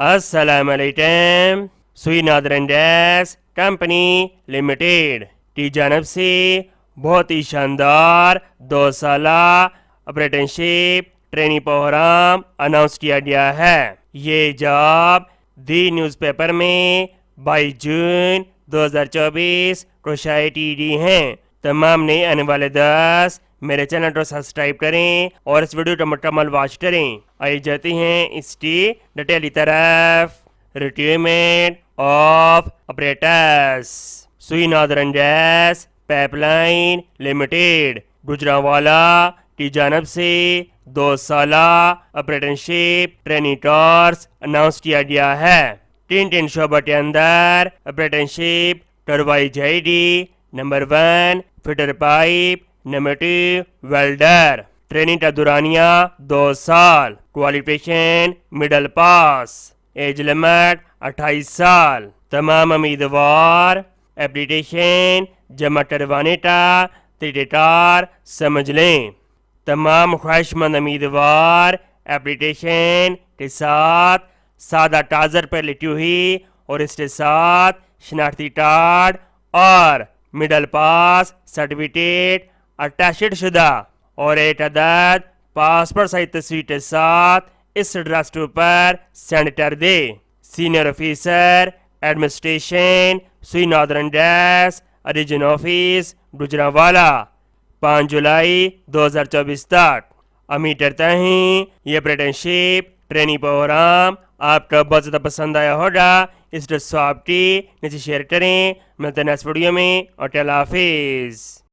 السلام علیکم. سوئی نادرن ڈیس کمپنی لمیٹیڈ کی جانب سے بہت ہی شاندار 2 سالہ اپریٹنشپ ٹریننگ پروگرام اناؤنس کیا گیا ہے. یہ جاب دی نیوز پیپر میں 22 جون 2024 کو شائع کی گئی ہیں. تمام نئے آنے والے 10 میرے چینل کو سبسکرائب کریں اور اس ویڈیو کو مکمل واچ کریں. آئیے جاتے ہیں اس کی ڈیٹیل کی طرف. Retirement of apparatus. Sui northern gas pipeline limited Gujranwala کی جانب سے 2 سالہ اپریٹنشپ ٹریننگ کورس اناؤنس کیا گیا ہے. 3 شعبہ کے اندر اپریٹنشپ کروائی جائے گی. Number 1 fitter pipe, number 2 welder. Training کا دورانیہ 2 سال. Qualification middle pass. Age limit 28 سال. تمام امیدوار اپلیکیشن جمع کروانے کا طریقہ کار سمجھ لیں. تمام خواہش مند امیدوار اپلیکیشن کے ساتھ سادہ کاغذ پر لکھی ہوئی اور اس کے ساتھ شناختی کارڈ اور مڈل پاس سرٹیفکیٹ اٹیچڈ شدہ اور ایک عدد پاسپورٹ سائز تصویر کے ساتھ اس ایڈریس پر سینڈ کر دے. Senior officer administration Sui northern gas region office Gujranwala 5 جولائی 2024 تک. امید کرتا ہوں یہ اپریٹنشپ ٹریننگ پروگرام آپ کا بہت زیادہ پسند آیا ہوگا. اس کو سواب کی نیچے شیئر کریں. ملتے ہیں نیکسٹ ویڈیو میں اور اللہ حافظ.